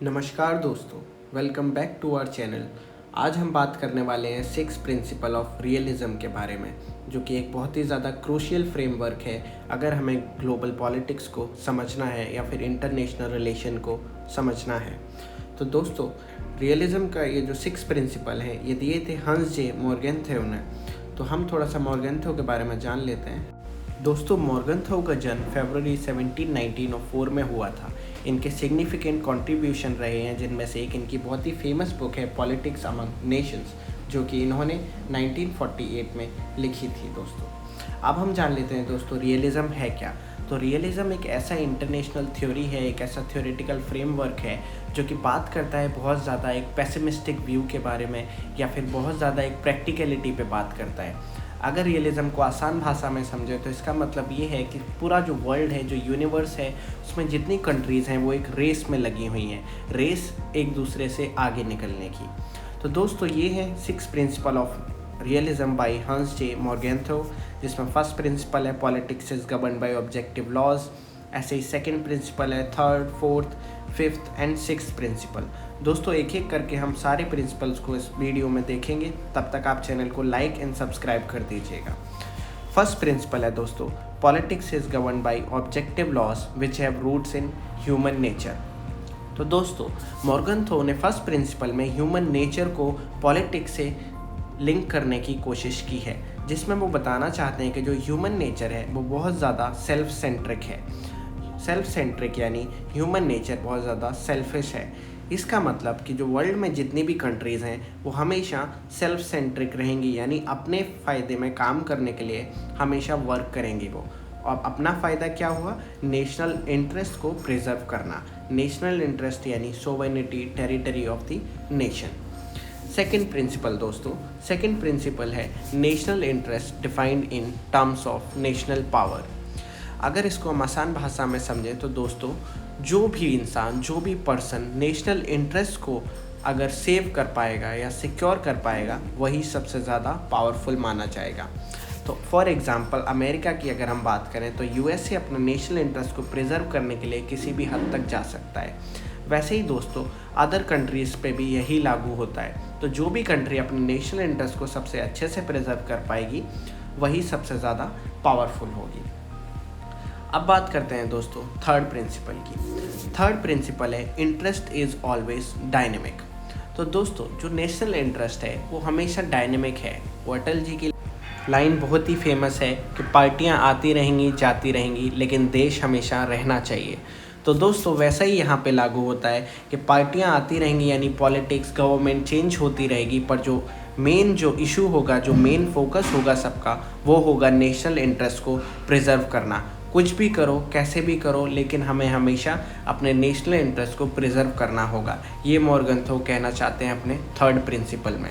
नमस्कार दोस्तों, welcome back to our channel. आज हम बात करने वाले हैं 6 प्रिंसिपल ऑफ रियलिज्म के बारे में, जो कि एक बहुत ही ज़्यादा क्रूशियल फ्रेमवर्क है अगर हमें ग्लोबल पॉलिटिक्स को समझना है या फिर इंटरनेशनल रिलेशन को समझना है। तो दोस्तों, रियलिज्म का ये जो 6 प्रिंसिपल हैं ये दिए थे हंस जे मॉर्गेंथेउ ने। तो हम थोड़ा सा मॉर्गेंथेउ के बारे में जान लेते हैं। दोस्तों, मॉर्गेंथेउ का जन्म फरवरी 1719 में हुआ था। इनके सिग्निफिकेंट कंट्रीब्यूशन रहे हैं, जिनमें से एक इनकी बहुत ही फेमस बुक है पॉलिटिक्स अमंग नेशंस, जो कि इन्होंने 1948 में लिखी थी। दोस्तों, अब हम जान लेते हैं दोस्तों रियलिज्म है क्या। तो रियलिज्म एक ऐसा इंटरनेशनल थ्योरी है, एक ऐसा थ्योरेटिकल फ्रेमवर्क है जो कि बात करता है बहुत ज़्यादा एक पेसिमिस्टिक व्यू के बारे में या फिर बहुत ज़्यादा एक प्रैक्टिकलिटी पे बात करता है। अगर रियलिज्म को आसान भाषा में समझे तो इसका मतलब ये है कि पूरा जो वर्ल्ड है, जो यूनिवर्स है, उसमें जितनी कंट्रीज़ हैं वो एक रेस में लगी हुई हैं, रेस एक दूसरे से आगे निकलने की। तो दोस्तों, ये है 6 प्रिंसिपल ऑफ रियलिज्म बाय हंस जे मॉर्गेंथेउ, जिसमें फर्स्ट प्रिंसिपल है politics is govern by objective laws. ऐसे ही सेकंड प्रिंसिपल है, third, fourth, fifth and sixth principle. दोस्तों, एक एक करके हम सारे प्रिंसिपल्स को इस वीडियो में देखेंगे। तब तक आप चैनल को लाइक एंड सब्सक्राइब कर दीजिएगा। फर्स्ट प्रिंसिपल है दोस्तों, politics is govern by objective laws which have roots in human nature. तो दोस्तों, मॉर्गेंथेउ ने फर्स्ट प्रिंसिपल में ह्यूमन नेचर को पॉलिटिक्स से लिंक करने की कोशिश की है, जिसमें वो बताना चाहते हैं कि जो ह्यूमन नेचर है वो बहुत ज़्यादा सेल्फ सेंट्रिक है। सेल्फ सेंट्रिक यानी ह्यूमन नेचर बहुत ज़्यादा सेल्फिश है। इसका मतलब कि जो वर्ल्ड में जितनी भी कंट्रीज़ हैं वो हमेशा सेल्फ सेंट्रिक रहेंगी, यानी अपने फ़ायदे में काम करने के लिए हमेशा वर्क करेंगी वो। और अपना फ़ायदा क्या हुआ? नेशनल इंटरेस्ट को प्रिजर्व करना। नेशनल इंटरेस्ट यानी sovereignty, territory of the nation. Second principle दोस्तों, सेकेंड प्रिंसिपल है national interest defined in terms of national power. अगर इसको हम आसान भाषा में समझें तो दोस्तों, जो भी इंसान, जो भी पर्सन नेशनल इंटरेस्ट को अगर सेव कर पाएगा या सिक्योर कर पाएगा, वही सबसे ज़्यादा पावरफुल माना जाएगा। तो फॉर एग्ज़ाम्पल अमेरिका की अगर हम बात करें तो यूएसए अपने नेशनल इंटरेस्ट को प्रिजर्व करने के लिए किसी भी हद तक जा सकता है। वैसे ही दोस्तों, अदर कंट्रीज़ पे भी यही लागू होता है। तो जो भी कंट्री अपने नेशनल इंटरेस्ट को सबसे अच्छे से प्रिजर्व कर पाएगी, वही सबसे ज़्यादा पावरफुल होगी। अब बात करते हैं दोस्तों थर्ड प्रिंसिपल की। थर्ड प्रिंसिपल है इंटरेस्ट इज़ ऑलवेज डायनेमिक। तो दोस्तों, जो नेशनल इंटरेस्ट है वो हमेशा डायनेमिक है। वो अटल जी की लाइन बहुत ही फेमस है कि पार्टियां आती रहेंगी, जाती रहेंगी, लेकिन देश हमेशा रहना चाहिए। तो दोस्तों, वैसा ही यहाँ पे लागू होता है कि पार्टियां आती रहेंगी यानी पॉलिटिक्स, गवर्नमेंट चेंज होती रहेगी, पर जो इशू होगा, जो मेन फोकस होगा सबका, वो होगा नेशनल इंटरेस्ट को प्रिजर्व करना। कुछ भी करो, कैसे भी करो, लेकिन हमें हमेशा अपने नेशनल इंटरेस्ट को प्रिजर्व करना होगा। ये मॉर्गेंथेउ कहना चाहते हैं अपने थर्ड प्रिंसिपल में।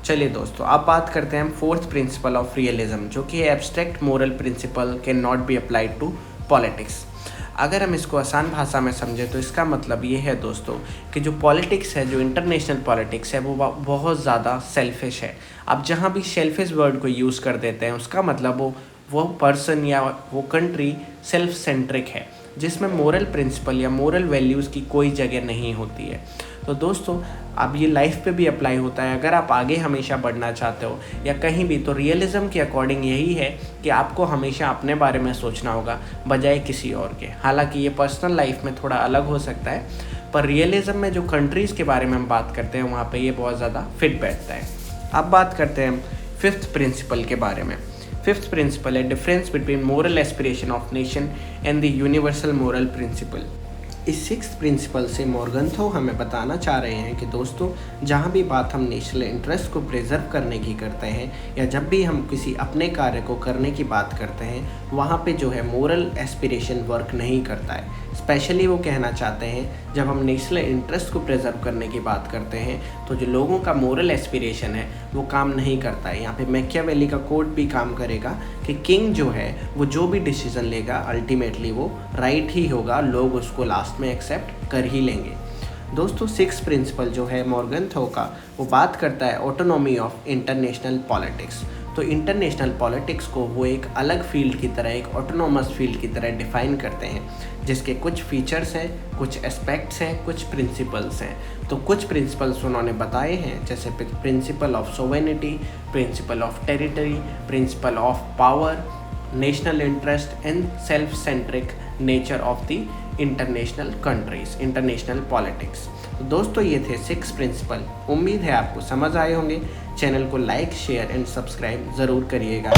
चलिए दोस्तों, अब बात करते हैं हम फोर्थ प्रिंसिपल ऑफ रियलिज्म, जो कि abstract moral principle can not be applied to politics. अगर हम इसको आसान भाषा में समझें तो इसका मतलब ये है दोस्तों कि जो पॉलिटिक्स है, जो इंटरनेशनल पॉलिटिक्स है, वो बहुत ज़्यादा सेल्फिश है। अब जहाँ भी सेल्फिश वर्ड को यूज़ कर देते हैं, उसका मतलब वो पर्सन या वो कंट्री सेल्फ सेंट्रिक है, जिसमें मोरल प्रिंसिपल या मोरल वैल्यूज़ की कोई जगह नहीं होती है। तो दोस्तों, अब ये लाइफ पे भी अप्लाई होता है। अगर आप आगे हमेशा बढ़ना चाहते हो या कहीं भी, तो रियलिज्म के अकॉर्डिंग यही है कि आपको हमेशा अपने बारे में सोचना होगा बजाय किसी और के। हालांकि ये पर्सनल लाइफ में थोड़ा अलग हो सकता है, पर रियलिज्म में जो कंट्रीज़ के बारे में हम बात करते हैं वहाँ पर ये बहुत ज़्यादा फिट बैठता है। अब बात करते हैं हम फिफ्थ प्रिंसिपल के बारे में। फिफ्थ प्रिंसिपल है difference between moral aspiration of nation and the universal moral principle. इस सिक्स्थ प्रिंसिपल से मॉर्गेंथेउ हमें बताना चाह रहे हैं कि दोस्तों, जहाँ भी बात हम नेशनल इंटरेस्ट को प्रिजर्व करने की करते हैं या जब भी हम किसी अपने कार्य को करने की बात करते हैं, वहाँ पे जो है मोरल एस्पिरेशन वर्क नहीं करता है। स्पेशली वो कहना चाहते हैं जब हम नेशनल इंटरेस्ट को प्रिजर्व करने की बात करते हैं तो जो लोगों का मोरल एस्पिरेशन है वो काम नहीं करता है। यहाँ पे मैकियावेली का कोट भी काम करेगा कि किंग जो है वो जो भी डिसीजन लेगा अल्टीमेटली वो राइट ही होगा, लोग उसको लास्ट में एक्सेप्ट कर ही लेंगे। दोस्तों, सिक्स प्रिंसिपल जो है मॉर्गेंथेउ का, वो बात करता है ऑटोनॉमी ऑफ इंटरनेशनल पॉलिटिक्स। तो इंटरनेशनल पॉलिटिक्स को वो एक अलग फील्ड की तरह, एक ऑटोनॉमस फील्ड की तरह डिफाइन करते हैं, जिसके कुछ फीचर्स हैं, कुछ एस्पेक्ट्स हैं, कुछ प्रिंसिपल्स हैं। तो कुछ प्रिंसिपल्स उन्होंने बताए हैं, जैसे principle of sovereignty, principle of territory, principle of power, national interest and self centric nature of the international countries, international politics. तो दोस्तों ये थे 6 प्रिंसिपल। उम्मीद है आपको समझ आए होंगे। चैनल को लाइक, शेयर एंड सब्सक्राइब ज़रूर करिएगा।